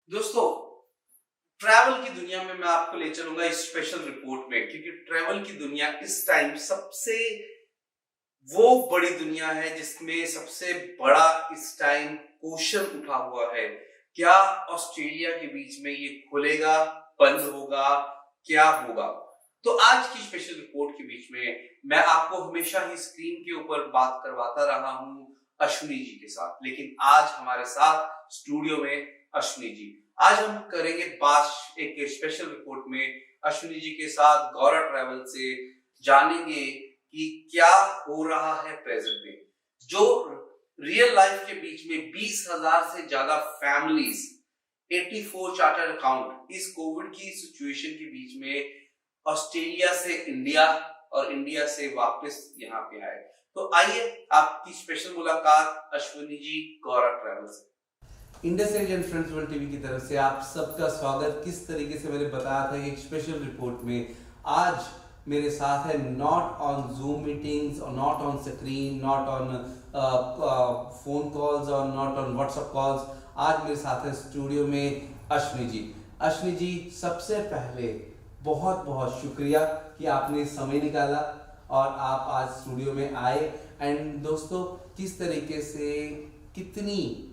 दोस्तों, ट्रैवल की दुनिया में मैं आपको ले चलूंगा इस स्पेशल रिपोर्ट में, क्योंकि ट्रैवल की दुनिया इस टाइम सबसे वो बड़ी दुनिया है जिसमें सबसे बड़ा इस टाइम क्वेश्चन उठा हुआ है। क्या ऑस्ट्रेलिया के बीच में ये खुलेगा, बंद होगा, क्या होगा? तो आज की स्पेशल रिपोर्ट के बीच में मैं आपको हमेशा ही स्क्रीन के ऊपर बात करवाता रहा हूं अश्विनी जी के साथ, लेकिन आज हमारे साथ स्टूडियो में अश्विनी जी। आज हम करेंगे बात एक स्पेशल रिपोर्ट में अश्विनी जी के साथ गौरा ट्रैवल से, जानेंगे कि क्या हो रहा है प्रेजेंट में। जो रियल लाइफ के बीच में 20,000 से ज्यादा फैमिलीज, 84 चार्टर्ड अकाउंट इस कोविड की सिचुएशन के बीच में ऑस्ट्रेलिया से इंडिया और इंडिया से वापस यहाँ पे आए। तो आइए आपकी स्पेशल मुलाकात अश्विनी जी गौरा ट्रैवल से। Indus and Friends World TV की तरफ से आप सबका स्वागत। किस तरीके से मैंने बताया था कि एक स्पेशल रिपोर्ट में आज मेरे साथ है, नॉट ऑन जूम मीटिंग्स और not on screen, not on phone calls और नॉट ऑन व्हाट्सएप कॉल्स। आज मेरे साथ है स्टूडियो में अश्विनी जी। अश्विनी जी, सबसे पहले बहुत बहुत शुक्रिया कि आपने समय निकाला और आप आज स्टूडियो में आए। एंड दोस्तों, किस तरीके से कितनी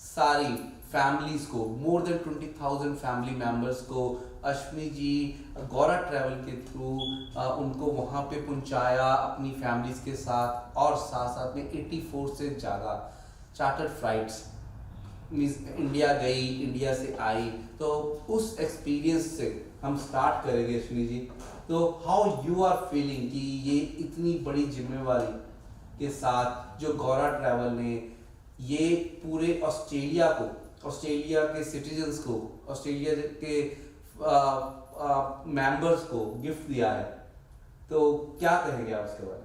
सारी फैमिलीज को, मोर देन 20,000 फैमिली मेंबर्स को अश्विनी जी गौरा ट्रैवल के थ्रू उनको वहाँ पे पहुँचाया अपनी फैमिलीज के साथ, और साथ साथ में 84 से ज़्यादा चार्टर्ड फ्लाइट्स मीन्स इंडिया गई, इंडिया से आई। तो उस एक्सपीरियंस से हम स्टार्ट करेंगे अश्विनी जी। तो हाउ यू आर फीलिंग कि ये इतनी बड़ी जिम्मेवारी के साथ जो गौरा ट्रैवल ने ये पूरे ऑस्ट्रेलिया को, ऑस्ट्रेलिया के सिटीजन्स को, ऑस्ट्रेलिया के मेंबर्स को गिफ्ट दिया है, तो क्या कहेंगे आप उसके बारे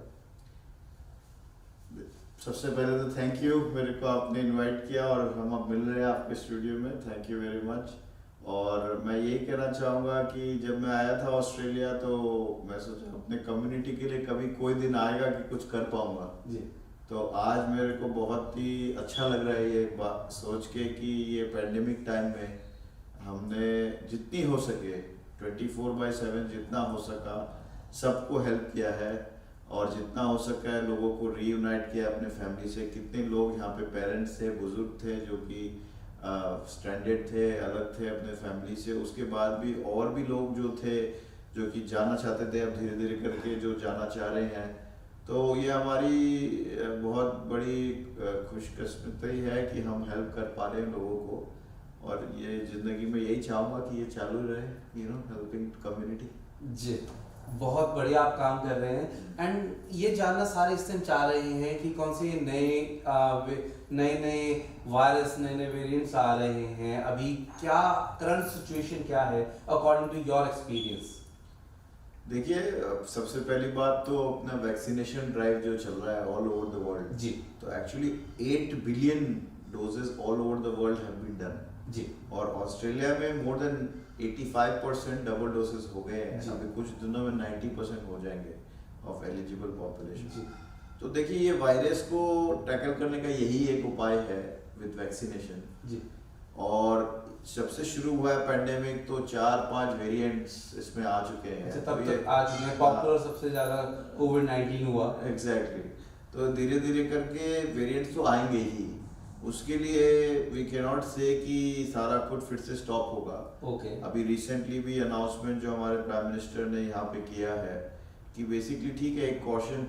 में? सबसे पहले तो थैंक यू, मेरे को आपने इनवाइट किया और हम अब मिल रहे हैं आपके स्टूडियो में। Thank you very much. और मैं यही कहना चाहूँगा कि जब मैं आया था ऑस्ट्रेलिया तो मैं सोचा अपने कम्युनिटी के लिए कभी कोई दिन आएगा कि कुछ कर पाऊँगा जी। तो आज मेरे को बहुत ही अच्छा लग रहा है ये बात सोच के कि ये पैंडेमिक टाइम में हमने जितनी हो सके 24/7 जितना हो सका सबको हेल्प किया है, और जितना हो सका है लोगों को रीयूनाइट किया अपने फैमिली से। कितने लोग यहाँ पे पेरेंट्स थे, बुजुर्ग थे जो कि स्ट्रैंडेड थे, अलग थे अपने फैमिली से, उसके बाद भी और भी लोग जो थे जो कि जाना चाहते थे, अब धीरे धीरे करके जो जाना चाह रहे हैं। तो ये हमारी बहुत बड़ी खुशकिस्मती है कि हम हेल्प कर पा रहे हैं लोगों को, और ये ज़िंदगी में यही चाहूँगा कि ये चालू रहे, हेल्पिंग कम्युनिटी। जी, बहुत बढ़िया आप काम कर रहे हैं। एंड ये जानना सारे इस टाइम चाह रहे हैं कि कौन से नए वायरस, नए नए वेरिएंट्स आ रहे हैं, अभी क्या करंट सिचुएशन क्या है अकॉर्डिंग टू योर एक्सपीरियंस? देखिए, सबसे पहली बात तो अपना वैक्सीनेशन ड्राइव जो चल रहा है ऑल ओवर द वर्ल्ड जी। तो actually 8 billion doses all over the world have been done जी। और ऑस्ट्रेलिया में मोर देन 85% डबल डोजेस हो गए हैं। जी। अभी कुछ दिनों में 90% हो जाएंगे ऑफ एलिजिबल पॉपुलेशन। जी। तो देखिए, ये वायरस को टैकल करने का यही एक उपाय है विद वैक्सीनेशन। जी। और जब से शुरू हुआ है पेंडेमिक तो 4-5 वेरिएंट्स इसमें आ चुके हैं। अच्छा, तब तक आज में पॉपुलर सबसे ज्यादा कोविड-19 हुआ। एग्जैक्टली। तो धीरे धीरे करके वेरिएंट्स तो आएंगे ही, उसके लिए वी कैन नॉट से कि सारा कुछ फिर से स्टॉप होगा। ओके। अभी रिसेंटली भी अनाउंसमेंट जो हमारे प्राइम मिनिस्टर ने यहाँ पे किया है कि बेसिकली ठीक है, एक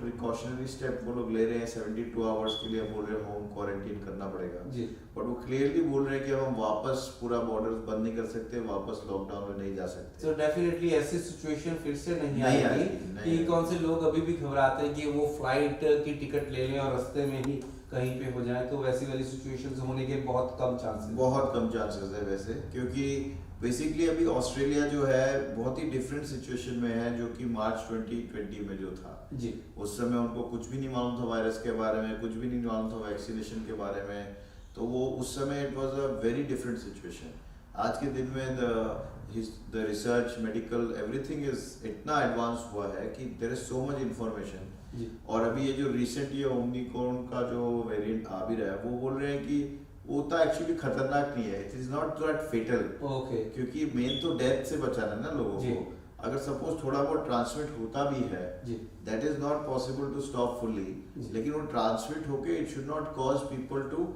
प्रिकॉशनरी स्टेप वो लोग ले रहे हैं। 72 आवर्स के लिए बोल रहे हैं होम क्वारंटीन करना पड़ेगा जी। बट वो क्लियरली बोल रहे हैं कि हम वापस पूरा बॉर्डर बंद नहीं कर सकते, वापस लॉकडाउन में नहीं जा सकते। तो डेफिनेटली ऐसी सिचुएशन फिर से नहीं नहीं आएगी आएगी। कि कौन से लोग अभी भी घबराते हैं कि वो फ्लाइट की टिकट ले लें और रास्ते में ही कहीं पे हो जाए। तो वैसी वाली सिचुएशंस होने के बहुत कम चांसेस, बहुत कम चांसेस है वैसे, क्योंकि बेसिकली अभी ऑस्ट्रेलिया जो है बहुत ही डिफरेंट सिचुएशन में है जो कि मार्च 2020 में जो था। जी। उस समय उनको कुछ भी नहीं मालूम था वायरस के बारे में, कुछ भी नहीं मालूम था वैक्सीनेशन के बारे में। तो वो उस समय it was a very different situation. आज के दिन में the research, medical, everything is इतना एडवांस हुआ है कि there is so much information. और अभी ये जो रिसेंट ये ओमिक्रॉन का जो वेरिएंट आ भी रहा है, वो बोल रहे हैं कि वो उतना एक्चुअली खतरनाक नहीं है, it is not that fatal. Okay. क्योंकि मेन तो डेथ से बचाना है ना लोगों जी। को। अगर सपोज थोड़ा बहुत ट्रांसमिट होता भी है, जी। That is not possible to stop fully, जी। लेकिन वो ट्रांसमिट होके it should not cause people to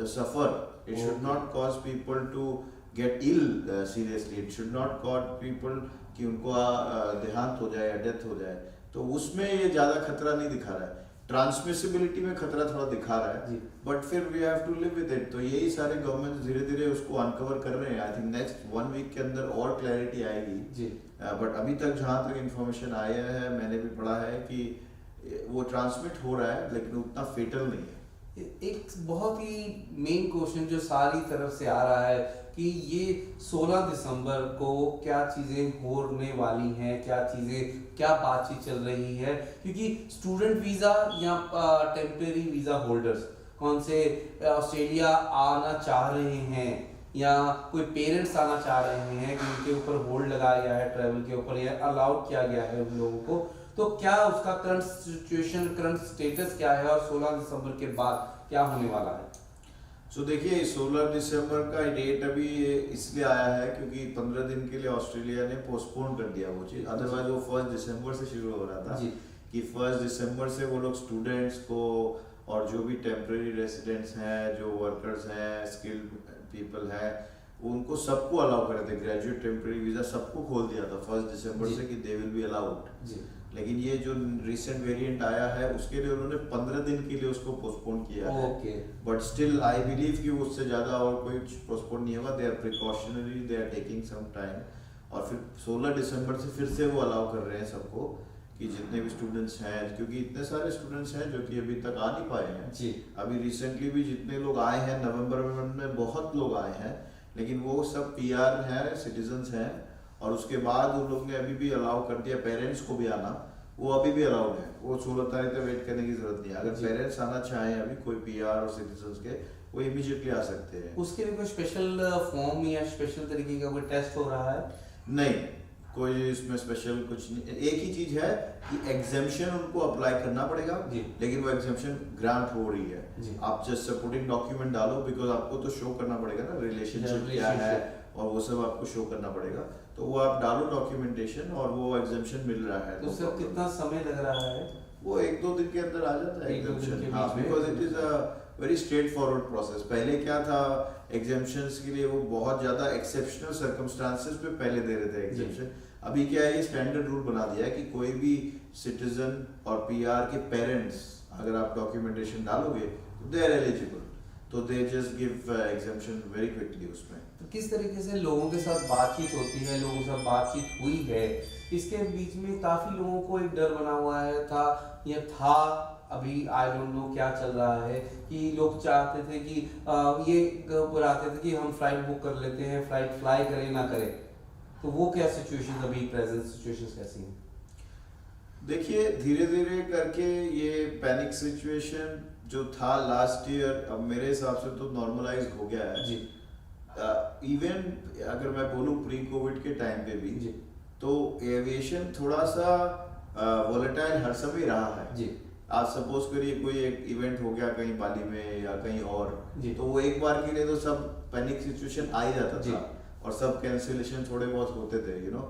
suffer, it should not cause people to get ill seriously, it should not cause people कि उनको देहांत हो जाए या डेथ हो जाए। तो उसमें ये ज्यादा खतरा नहीं दिखा रहा है, ट्रांसमिसिबिलिटी में खतरा थोड़ा दिखा रहा है, जी। बट फिर we have to live with it. तो यही सारे गवर्नमेंट धीरे धीरे उसको अनकवर कर रहे हैं। आई थिंक नेक्स्ट 1 वीक के अंदर और क्लैरिटी आएगी जी। बट अभी तक जहाँ तक इंफॉर्मेशन आया है, मैंने भी पढ़ा है कि वो ट्रांसमिट हो रहा है लेकिन उतना फेटल नहीं है। एक बहुत ही मेन क्वेश्चन जो सारी तरफ से आ रहा है कि ये 16 दिसंबर को क्या चीज़ें होने वाली हैं, क्या बातचीत चल रही है, क्योंकि स्टूडेंट वीज़ा या टेम्परेरी वीज़ा होल्डर्स कौन से ऑस्ट्रेलिया आना चाह रहे हैं या कोई पेरेंट्स आना चाह रहे हैं कि उनके ऊपर होल्ड लगाया गया है ट्रैवल के ऊपर या अलाउड किया गया है उन लोगों को, तो क्या उसका करंट सिचुएशन, करंट स्टेटस क्या है और 16 दिसंबर के बाद क्या होने वाला है? सो देखिए 16 दिसंबर का डेट अभी इसलिए आया है क्योंकि 15 दिन के लिए ऑस्ट्रेलिया ने पोस्टपोन कर दिया वो चीज़, अदरवाइज वो 1 दिसंबर से शुरू हो रहा था जी। कि 1 दिसंबर से वो लोग स्टूडेंट्स को और जो भी टेम्परेरी रेसिडेंट्स हैं, जो वर्कर्स हैं, स्किल्ड पीपल हैं, उनको सबको अलाउ कर रहे थे। ग्रेजुएट टेम्परेरी वीज़ा सबको खोल दिया था 1 दिसंबर जी। से कि दे विल बी अलाउड। जी। लेकिन ये जो रिसेंट वेरिएंट आया है उसके लिए उन्होंने 15 दिन के लिए उसको पोस्टपोन किया है। Okay. But still I believe कि उससे ज़्यादा और कोई पोस्टपोन नहीं होगा। They are precautionary, they are taking some time. और फिर 16 दिसंबर से फिर से वो अलाउ कर रहे हैं सबको कि जितने भी स्टूडेंट्स हैं, क्योंकि इतने सारे स्टूडेंट्स हैं जो कि अभी तक आ नहीं पाए हैं। जी। अभी रिसेंटली भी जितने लोग आए हैं नवंबर में बहुत लोग आए हैं, लेकिन वो सब पीआर हैं, सिटीजन्स हैं। और उसके बाद उन लोग ने अभी भी अलाउ कर दिया पेरेंट्स को भी आना, वो अभी भी अलाउड है। वो 16 तारीख तक वेट करने की जरूरत नहीं है। अगर पेरेंट्स आना चाहें अभी कोई पीआर और सिटीजन्स के, वो इमीडिएटली आ सकते हैं। उसके लिए कोई स्पेशल फॉर्म या स्पेशल तरीके का कोई टेस्ट हो रहा है? नहीं, कोई इसमें स्पेशल कुछ नहीं। एक ही चीज है कि एग्जामिशन उनको अप्लाई करना पड़ेगा, लेकिन वो एग्जामिशन ग्रांट हो रही है। आप जस्ट सपोर्टिंग डॉक्यूमेंट डालो, बिकॉज आपको तो शो करना पड़ेगा ना रिलेशनशिप क्या है और वो सब आपको शो करना पड़ेगा। तो वो आप डालो डॉक्यूमेंटेशन और वो एग्जामिशन मिल रहा है। तो सर कितना समय लग रहा है? वो 1-2 दिन के अंदर आ जाता है एग्जामिशन। हाँ, because it is a very straight forward process. पहले क्या था, एग्जामिशंस के लिए वो बहुत ज्यादा एक्सेप्शनल सर्कमस्टांसेस पे पहले दे रहे थे एग्जामिशन। अभी क्या है, ये स्टैंडर्ड रूल बना दिया है कि कोई भी सिटीजन और पीआर के पेरेंट्स अगर आप डॉक्यूमेंटेशन डालोगे तो दे आर एलिजिबल, तो they just give examination very quickly उसमें। तो किस तरीके से लोगों के साथ बातचीत होती है, लोगों के साथ बातचीत हुई है? इसके बीच में काफी लोगों को एक डर बना हुआ है था अभी आई डोंट नो क्या चल रहा है कि लोग चाहते थे कि ये घबराते थे कि हम फ्लाइट बुक कर लेते हैं, फ्लाइट फ्लाई करें ना करें। तो वो क्या सिचुएशन अभी प्रेजेंट सिचुएशंस कैसी हैं? देखिए धीरे धीरे करके ये पैनिक सिचुएशन जो था लास्ट ईयर, अब मेरे हिसाब से तो नॉर्मलाइज हो गया है जी। इवन अगर मैं बोलूँ प्री कोविड के टाइम पे भी जी। तो एविएशन थोड़ा सा वोलेटाइल हर समय रहा है जी। आप सपोज करिए कोई एक इवेंट हो गया कहीं बाली में या कहीं और, जी। तो वो एक बार के लिए तो सब पैनिक सिचुएशन आ ही जाता जी। था और सब कैंसिलेशन थोड़े बहुत होते थे, यू नो।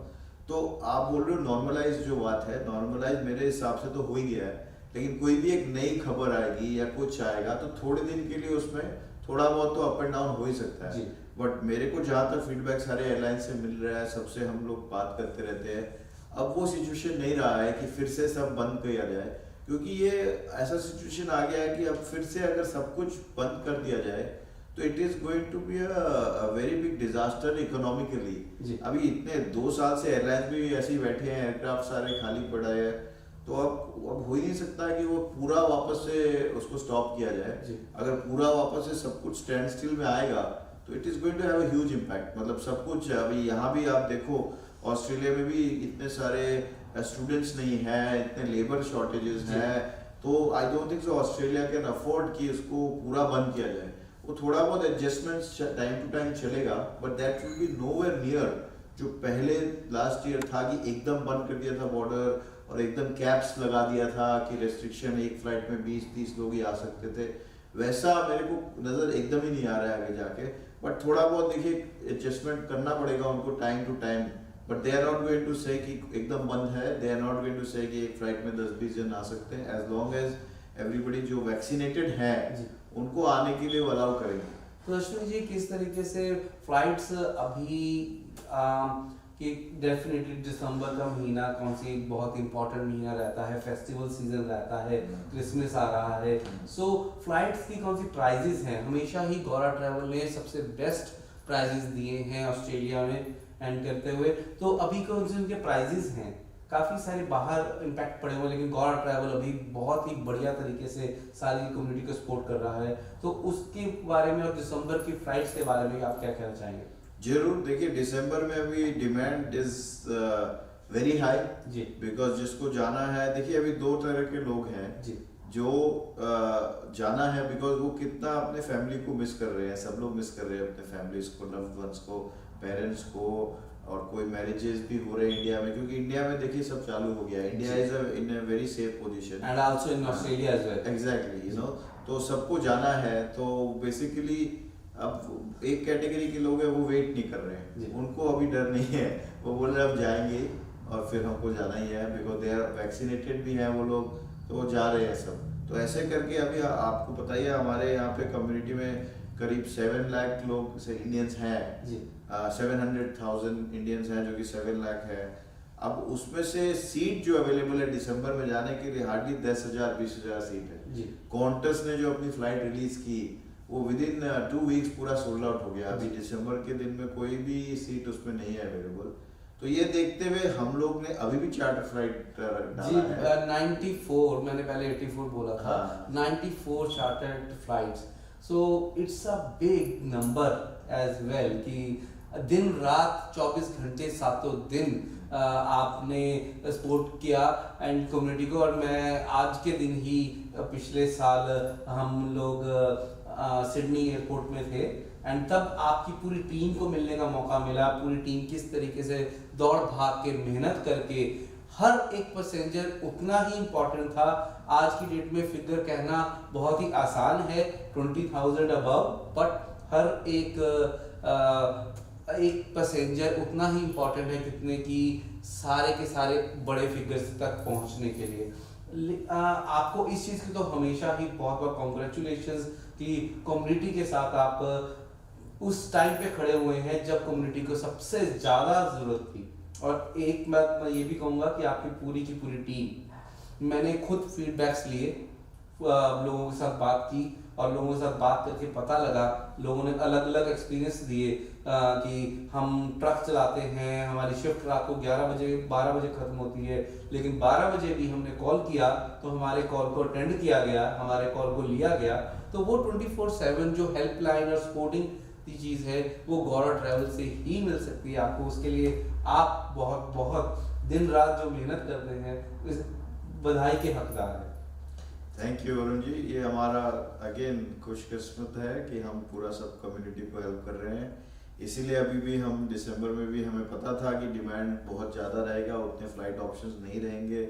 तो आप बोल रहे हो नॉर्मलाइज जो बात है, नॉर्मलाइज मेरे हिसाब से तो हो ही गया है। लेकिन कोई भी एक नई खबर आएगी या कुछ आएगा तो थोड़े दिन के लिए उसमें थोड़ा बहुत तो अप एंड डाउन हो ही सकता है। बट मेरे को जहाँ तक फीडबैक सारे एयरलाइन से मिल रहा है, सबसे हम लोग बात करते रहते हैं, अब वो सिचुएशन नहीं रहा है कि फिर से सब बंद किया जाए, क्योंकि ये ऐसा सिचुएशन आ गया है कि अब फिर से अगर सब कुछ बंद कर दिया जाए तो it is going to be a very big disaster economically. अभी इतने 2 साल से एयरलाइंस भी ऐसे ही बैठे हैं, एयरक्राफ्ट सारे खाली पड़ा है, तो अब हो ही नहीं सकता कि वो पूरा वापस से उसको स्टॉप किया जाए। अगर पूरा वापस से सब कुछ स्टैंड स्टिल में आएगा तो it is going to have a huge impact. मतलब सब कुछ अभी यहाँ भी आप देखो, ऑस्ट्रेलिया में भी इतने सारे स्टूडेंट्स नहीं है, इतने लेबर शॉर्टेजेस हैं, तो I don't think so Australia can afford कि इसको पूरा बंद किया जाए। वो थोड़ा बहुत एडजस्टमेंट्स टाइम टू टाइम चलेगा, but that will be nowhere near जो पहले लास्ट ईयर था कि एकदम बंद कर दिया था बॉर्डर और एकदम कैप्स लगा दिया था कि रेस्ट्रिक्शन, एक फ्लाइट में 20-30 लोग ही आ सकते थे। वैसा मेरे को नज़र एकदम ही नहीं आ रहा है आगे जाके। बट थोड़ा बहुत देखिए एडजस्टमेंट करना पड़ेगा उनको time to time. But they are not going to say कि एकदम बंद है, they are not going to say कि एक फ्लाइट में 10-20 जन आ सकते हैं। एज लॉन्ग एज एवरीबडी जो वैक्सीनेटेड है जी। उनको आने के लिए वो अलाउ करेंगे। तो अश्विनी जी, किस तरीके से फ्लाइट्स अभी कि डेफिनेटली दिसंबर का महीना कौन सी बहुत इंपॉर्टेंट महीना रहता है, फेस्टिवल सीजन रहता है, क्रिसमस आ रहा है, सो फ्लाइट्स की कौन सी प्राइजेस हैं? हमेशा ही गौरा ट्रैवल ने सबसे बेस्ट प्राइजेस दिए हैं ऑस्ट्रेलिया में एंड करते हुए। तो अभी कौन से उनके प्राइजेस हैं? काफ़ी सारे बाहर इम्पैक्ट पड़े हुए, लेकिन गौरा ट्रैवल अभी बहुत ही बढ़िया तरीके से सारी कम्युनिटी को सपोर्ट कर रहा है। तो उसके बारे में और दिसंबर की फ्लाइट्स के बारे में आप क्या कहना चाहेंगे? जरूर, देखिए दिसंबर में अभी डिमांड इज वेरी हाई जी। बिकॉज जिसको जाना है, देखिए अभी दो तरह के लोग हैं जी। जो जाना है बिकॉज वो कितना अपने फैमिली को मिस कर रहे हैं। सब लोग मिस कर रहे हैं अपने फैमिलीज को, लव्ड वंस को, पेरेंट्स को, और कोई मैरिजेस भी हो रहे हैं इंडिया में, क्योंकि इंडिया में देखिए सब चालू हो गया है। India is in a very safe position and also in Australia as well. Exactly, you know, तो सबको जाना है। तो बेसिकली अब एक कैटेगरी के लोग हैं वो वेट नहीं कर रहे जी। हैं, उनको अभी डर नहीं है, वो बोल रहे हैं हम जाएंगे और फिर हमको जाना ही है बिकॉज दे आर वैक्सीनेटेड भी हैं वो लोग, तो वो जा रहे हैं सब। तो ऐसे करके अभी आपको पता ही है हमारे यहाँ पे कम्युनिटी में करीब 7 लाख लोग से इंडियंस हैं जी। 700,000 इंडियंस हैं जो कि 7 लाख है। अब उसमें से सीट जो अवेलेबल है दिसंबर में जाने के लिए हार्डली 10,000-20,000 सीट है। जी। कॉन्टस ने जो अपनी फ्लाइट रिलीज की वो विद इन 2 वीक्स पूरा सोल्ड आउट हो गया। अभी दिसंबर के दिन में कोई भी सीट उसमें नहीं है अवेलेबल। तो ये देखते हुए हम लोग ने अभी भी चार्टर फ्लाइट जी, 94, मैंने पहले 84 बोला था। हाँ। 94 chartered flights, so it's a big number as well कि दिन रात 24 घंटे सातों दिन आपने सपोर्ट किया एंड कम्युनिटी को। और मैं आज के दिन ही पिछले साल हम लोग सिडनी एयरपोर्ट में थे एंड तब आपकी पूरी टीम को मिलने का मौका मिला। पूरी टीम किस तरीके से दौड़ भाग के मेहनत करके, हर एक पैसेंजर उतना ही इम्पोर्टेंट था। आज की डेट में फिगर कहना बहुत ही आसान है, 20,000 अबव, बट हर एक पैसेंजर उतना ही इम्पोर्टेंट है कितने कि सारे के सारे बड़े फिगर्स तक पहुंचने के लिए। आपको इस चीज़ की तो हमेशा ही बहुत बहुत कॉन्ग्रेचुलेशंस कि कम्युनिटी के साथ आप उस टाइम पे खड़े हुए हैं जब कम्युनिटी को सबसे ज़्यादा ज़रूरत थी। और एक बात मैं ये भी कहूँगा कि आपकी पूरी की पूरी टीम, मैंने खुद फीडबैक्स लिए, लोगों के साथ बात की और लोगों के साथ बात करके पता लगा, लोगों ने अलग अलग एक्सपीरियंस दिए कि हम ट्रक चलाते हैं, हमारी शिफ्ट रात को 11 बजे 12 बजे ख़त्म होती है, लेकिन 12 बजे भी हमने कॉल किया तो हमारे कॉल को अटेंड किया गया, हमारे कॉल को लिया गया। तो वो 24/7 जो हेल्पलाइन और सपोर्टिंग की चीज़ है वो गौरा ट्रैवल से ही मिल सकती है आपको। उसके लिए आप बहुत बहुत दिन रात जो मेहनत करते हैं इस बधाई के हकदार हैं। थैंक यू वरुण जी, ये हमारा अगेन खुशकिस्मत है कि हम पूरा सब कम्युनिटी को हेल्प कर रहे हैं। इसीलिए अभी भी हम दिसंबर में भी हमें पता था कि डिमांड बहुत ज़्यादा रहेगा, उतने फ्लाइट ऑप्शंस नहीं रहेंगे।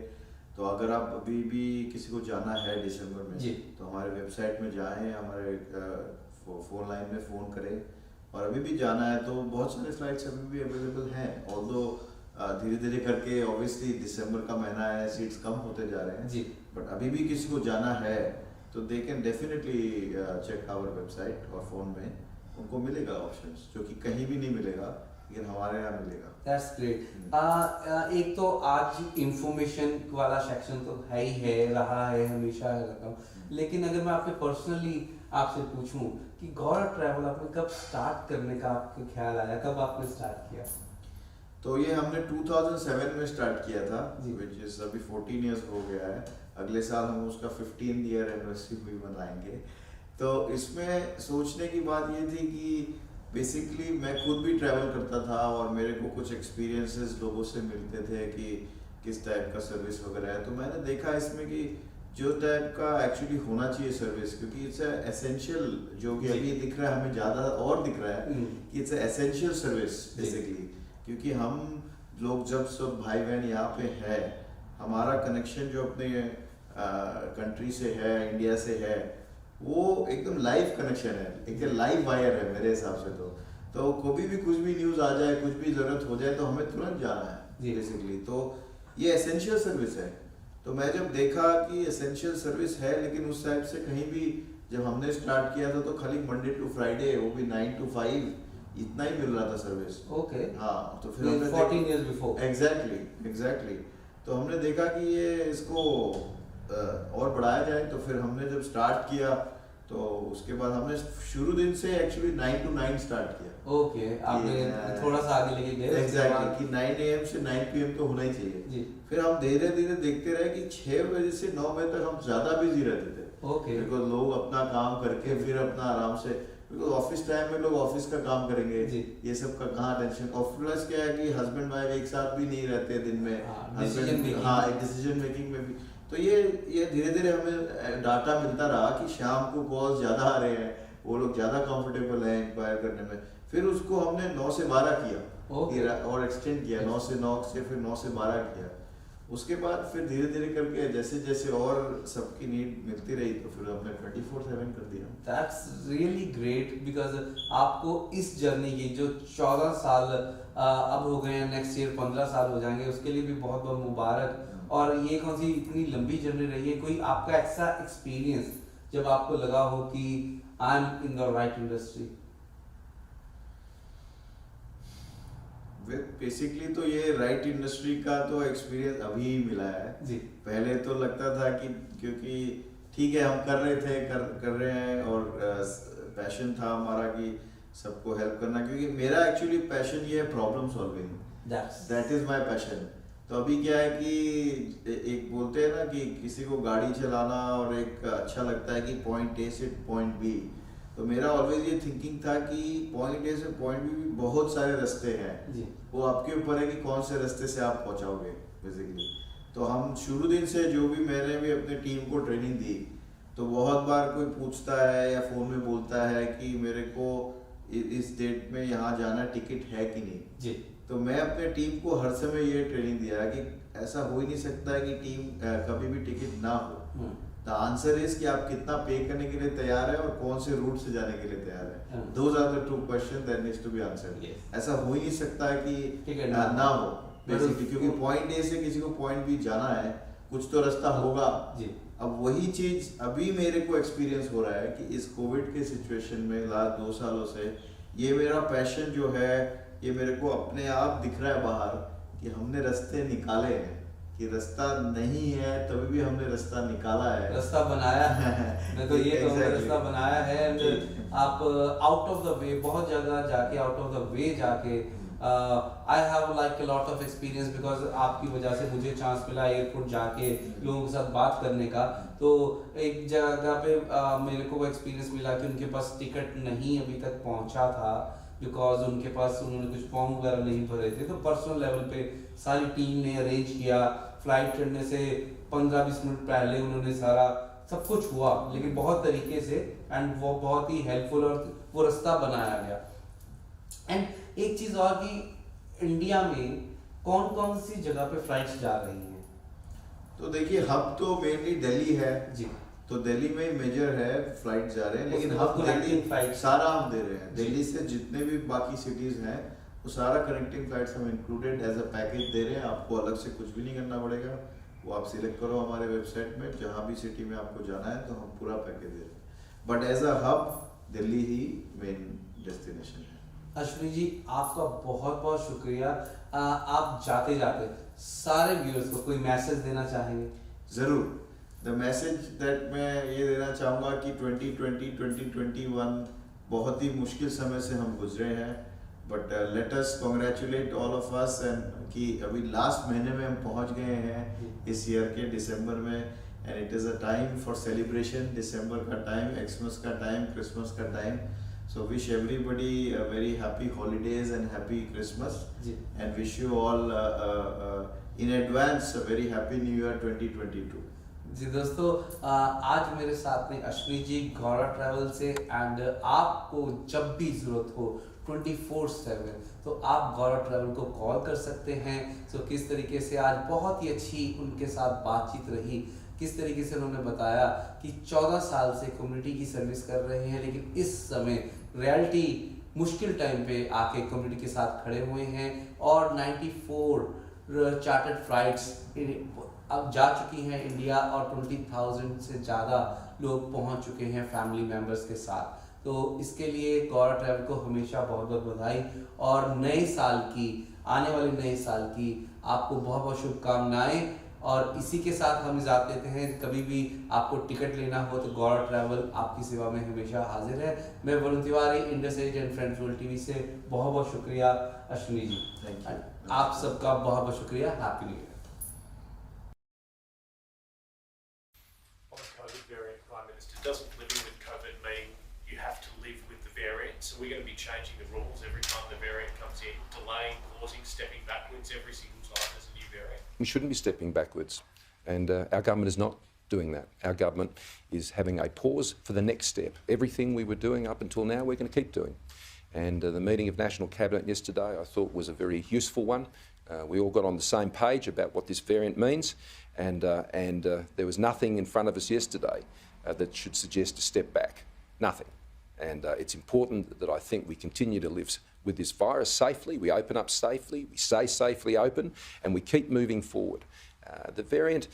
तो अगर आप अभी भी किसी को जाना है दिसंबर में जी। तो हमारे वेबसाइट में जाएं, हमारे फ़ोन लाइन में फ़ोन करें, और अभी भी जाना है तो बहुत सारे फ्लाइट्स अभी भी अवेलेबल हैं। ऑल्दो धीरे धीरे करके ऑब्वियसली दिसंबर का महीना है, सीट्स कम होते जा रहे हैं जी। बट अभी भी किसी को जाना है तो they can definitely check our website, और फ़ोन में उनको मिलेगा ऑप्शंस जो कि कहीं भी नहीं मिलेगा लेकिन हमारे यहाँ मिलेगा। That's great. एक तो आज इंफॉर्मेशन वाला सेक्शन तो है ही है, रहा है, हमेशा रहता हूँ, लेकिन अगर मैं आपके पर्सनली आपसे पूछूं कि गौरा ट्रैवल आपने कब स्टार्ट करने का आपके ख्याल आया, कब आपने स्टार्ट किया? तो ये हमने 2007 में स्टार्ट किया था, जी। विच इज़ अभी 14 ईयर्स हो गया है। अगले साल हम उसका 15 ईयर एनिवर्सरी भी मनाएंगे। तो इसमें सोचने की बात ये थी कि बेसिकली मैं खुद भी ट्रैवल करता था और मेरे को कुछ एक्सपीरियंसेस लोगों से मिलते थे कि किस टाइप का सर्विस वगैरह है। तो मैंने देखा इसमें कि जो टाइप का एक्चुअली होना चाहिए सर्विस, क्योंकि इट्स एसेंशियल, जो कि अभी दिख रहा है हमें ज़्यादा और दिख रहा है कि इट्स एसेंशियल सर्विस बेसिकली। क्योंकि हम लोग जब सब भाई बहन यहाँ पे है, हमारा कनेक्शन जो अपने कंट्री से है, इंडिया से है, वो एकदम लाइव कनेक्शन है, एक लाइव वायर है मेरे हिसाब से। तो कभी भी कुछ भी न्यूज़ आ जाए, कुछ भी ज़रूरत हो जाए तो हमें तुरंत जाना है बेसिकली। तो ये एसेंशियल सर्विस है। तो मैं जब देखा कि एसेंशियल सर्विस है, लेकिन उस टाइप से कहीं भी जब हमने स्टार्ट किया था तो खाली मंडे टू फ्राइडे, वो भी 9 to 5 इतना ही मिल रहा था सर्विस। ओके। हाँ, तो फिर हमने 14 years before। एग्जैक्टली। तो हमने देखा कि ये इसको और बढ़ाया जाए। तो फिर हमने जब स्टार्ट किया तो उसके बाद हमने शुरू दिन से एक्चुअली 9 to 9 स्टार्ट किया। ओके, आपने थोड़ा सा आगे लेके गए। एग्जैक्टली कि 9 AM से 9 PM तो होना ही चाहिए जी। फिर हम धीरे धीरे देखते रहे कि 6 बजे से 9 बजे तक हम ज्यादा बिजी रहते थे। ओके। बिकॉज लोग अपना काम करके फिर अपना आराम से, बिकॉज ऑफिस टाइम में लोग ऑफिस का काम करेंगे, ये सब का कहाँ टेंशन। और प्लस क्या है कि हस्बैंड वाइफ एक साथ भी नहीं रहते दिन में, डिसीजन मेकिंग में भी। तो ये धीरे धीरे हमें डाटा मिलता रहा कि शाम को कॉल ज्यादा आ रहे हैं, वो लोग ज्यादा कंफर्टेबल हैं इंक्वायर करने में। फिर उसको हमने 9 से 12 किया और एक्सटेंड किया, 9 से 9 से फिर 9 से 12 किया। उसके बाद फिर धीरे धीरे करके जैसे जैसे और सबकी नीड मिलती रही तो फिर हमने 24/7 कर दिया। दैट्स रियली ग्रेट, बिकॉज आपको इस जर्नी की जो 14 साल अब हो गए हैं, नेक्स्ट ईयर 15 साल हो जाएंगे, उसके लिए भी बहुत बहुत मुबारक। और ये कौन सी इतनी लंबी जर्नी रही है? कोई आपका ऐसा एक्सपीरियंस जब आपको लगा हो कि I am in the right industry? Basically तो ये राइट इंडस्ट्री का तो एक्सपीरियंस अभी ही मिला है जी। पहले तो लगता था कि क्योंकि ठीक है हम कर रहे थे, कर रहे हैं और पैशन था हमारा कि सबको हेल्प करना, क्योंकि मेरा एक्चुअली पैशन ये है problem solving. That is my passion. तो अभी क्या है कि एक बोलते हैं ना कि किसी को गाड़ी चलाना और एक अच्छा लगता है कि पॉइंट ए से पॉइंट बी। तो मेरा ऑलवेज ये थिंकिंग था कि पॉइंट ए से पॉइंट बी भी बहुत सारे रास्ते हैं जी। वो आपके ऊपर है कि कौन से रास्ते से आप पहुंचाओगे बेसिकली। तो हम शुरू दिन से जो भी मैंने भी अपने टीम को ट्रेनिंग दी, तो बहुत बार कोई पूछता है या फोन में बोलता है कि मेरे को इस डेट में यहाँ जाना, टिकट है कि नहीं जी। तो मैं अपने टीम को हर समय ये ट्रेनिंग दिया है कि ऐसा हो ही नहीं सकता है कि टीम कभी भी टिकट ना हो। द आंसर इज कि आप कितना पे करने के लिए तैयार है और कौन से रूट से जाने के लिए तैयार है। Those are the 2 question that needs to be answered. ऐसा हो ही नहीं सकता है कि ना हो बेसिकली, क्योंकि पॉइंट ए से किसी को पॉइंट बी जाना है, कुछ तो रास्ता होगा जी। अब वही चीज अभी मेरे को एक्सपीरियंस हो रहा है कि इस कोविड के सिचुएशन में लास्ट 2 सालों से ये मेरा पैशन जो है ये मेरे को अपने आप दिख रहा है बाहर कि हमने रास्ते निकाले हैं, कि रास्ता नहीं है तभी भी हमने रास्ता निकाला है, रास्ता बनाया है। मैं तो ये कहूँगा रास्ता बनाया है। आप आउट ऑफ द वे बहुत जगह जाके, आउट ऑफ द वे जाके, I have like a lot of experience because आपकी वजह से मुझे चांस मिला एयरपोर्ट जाके लोगों के साथ बात करने का। तो एक जगह पे मेरे को वो एक्सपीरियंस मिला कि उनके पास टिकट नहीं अभी तक पहुंचा था बिकॉज उनके पास उन्होंने कुछ फॉर्म वगैरह नहीं भरे थे। तो पर्सनल लेवल पे सारी टीम ने अरेंज किया, फ्लाइट चढ़ने से 15-20 मिनट पहले उन्होंने सारा सब कुछ हुआ, लेकिन बहुत तरीके से, एंड वो बहुत ही हेल्पफुल और वो रास्ता बनाया गया। एंड एक चीज और कि इंडिया में कौन कौन सी जगह पे फ्लाइट्स जा रही हैं? तो देखिए हब तो मेनली दिल्ली है जी। तो दिल्ली में मेजर है फ्लाइट जा रहे हैं, लेकिन हब दिल्ली फ्लाइट सारा हम दे रहे हैं। दिल्ली से जितने भी बाकी सिटीज हैं वो सारा कनेक्टिंग फ्लाइट्स हम इंक्लूडेड एज अ पैकेज दे रहे हैं। आपको अलग से कुछ भी नहीं करना पड़ेगा, वो आप सिलेक्ट करो हमारे वेबसाइट में, जहाँ भी सिटी में आपको जाना है तो हम पूरा पैकेज दे रहे हैं। But as a hub Delhi ही मेन डेस्टिनेशन है। अश्विनी जी आपका बहुत बहुत शुक्रिया। आप जाते जाते सारे व्यूअर्स को कोई मैसेज देना चाहेंगे? जरूर। द मैसेज दैट मैं ये देना चाहूँगा कि 2020-2021 बहुत ही मुश्किल समय से हम गुजरे हैं, but let us congratulate all of us and कि अभी लास्ट महीने में हम पहुंच गए हैं इस ईयर के दिसंबर में, and it is a time for celebration. दिसंबर का टाइम, एक्समस का टाइम, क्रिसमस का time. So wish everybody a very happy holidays and happy Christmas, and wish you all in advance a very happy New Year 2022. जी दोस्तों, आज मेरे साथ में अश्विनी जी गौरव travel से, एंड आपको जब भी ज़रूरत हो 24/7 तो आप गौरव ट्रैवल को कॉल कर सकते हैं। तो किस तरीके से आज बहुत ही अच्छी उनके साथ बातचीत रही, किस तरीके से उन्होंने बताया कि 14 साल से कम्युनिटी की सर्विस कर रहे हैं, लेकिन इस समय रियलिटी मुश्किल टाइम पे आके कम्युनिटी के साथ खड़े हुए हैं और 94 चार्टर्ड फ्लाइट्स अब जा चुकी हैं इंडिया और 20,000 से ज़्यादा लोग पहुंच चुके हैं फैमिली मेम्बर्स के साथ। तो इसके लिए गौरव ट्रैवल को हमेशा बहुत बहुत बधाई और नए साल की, आने वाले नए साल की आपको बहुत बहुत शुभकामनाएं। और इसी के साथ हम इजाज़त देते हैं, कभी भी आपको टिकट लेना हो तो गौरव ट्रैवल आपकी सेवा में हमेशा हाजिर है। मैं Varun Tiwari, Indus Age and Friends World TV से बहुत बहुत शुक्रिया अश्विनी जी। Thank you. आप सबका बहुत बहुत शुक्रिया। Happy new year. On the COVID variant, Prime Minister, doesn't living with COVID mean you have to live with the variant? So we're going to be changing the rules every time the variant comes in, delaying, pausing, stepping backwards every single time there's a new variant? We shouldn't be stepping backwards, and our government is not doing that. Our government is having a pause for the next step. Everything we were doing up until now, we're going to keep doing. And the meeting of National Cabinet yesterday, I thought, was a very useful one. We all got on the same page about what this variant means, and there was nothing in front of us yesterday that should suggest a step back. Nothing. And it's important that I think we continue to live with this virus safely, we open up safely, we stay safely open, and we keep moving forward. The variant,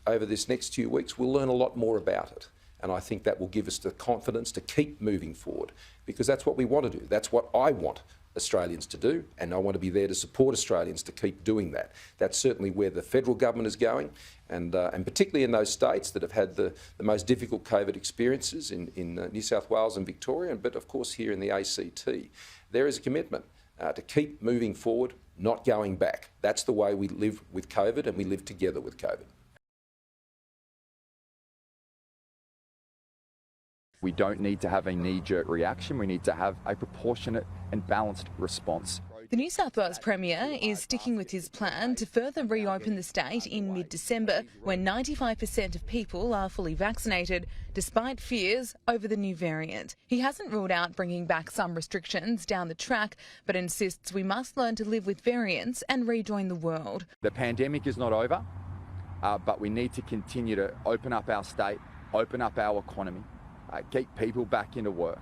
over this next few weeks, we'll learn a lot more about it. And I think that will give us the confidence to keep moving forward, because that's what we want to do. That's what I want Australians to do, and I want to be there to support Australians to keep doing that. That's certainly where the federal government is going, and particularly in those states that have had the most difficult COVID experiences in New South Wales and Victoria, but of course here in the ACT. There is a commitment to keep moving forward, not going back. That's the way we live with COVID, and we live together with COVID. We don't need to have a knee-jerk reaction. We need to have a proportionate and balanced response. The New South Wales Premier is sticking with his plan to further reopen the state in mid-December, when 95% of people are fully vaccinated, despite fears over the new variant. He hasn't ruled out bringing back some restrictions down the track, but insists we must learn to live with variants and rejoin the world. The pandemic is not over, but we need to continue to open up our state, open up our economy, get people back into work.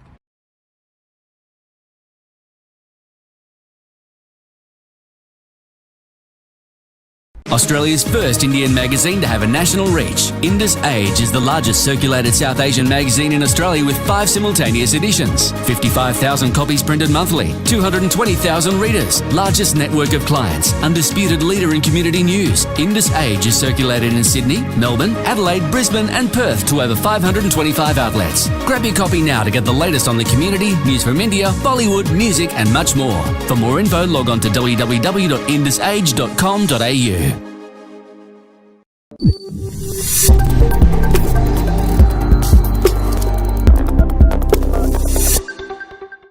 Australia's first Indian magazine to have a national reach, Indus Age is the largest circulated South Asian magazine in Australia with 5 simultaneous editions, 55,000 copies printed monthly, 220,000 readers, largest network of clients, undisputed leader in community news. Indus Age is circulated in Sydney, Melbourne, Adelaide, Brisbane and Perth to over 525 outlets. Grab your copy now to get the latest on the community, news from India, Bollywood, music and much more. For more info, log on to www.indusage.com.au.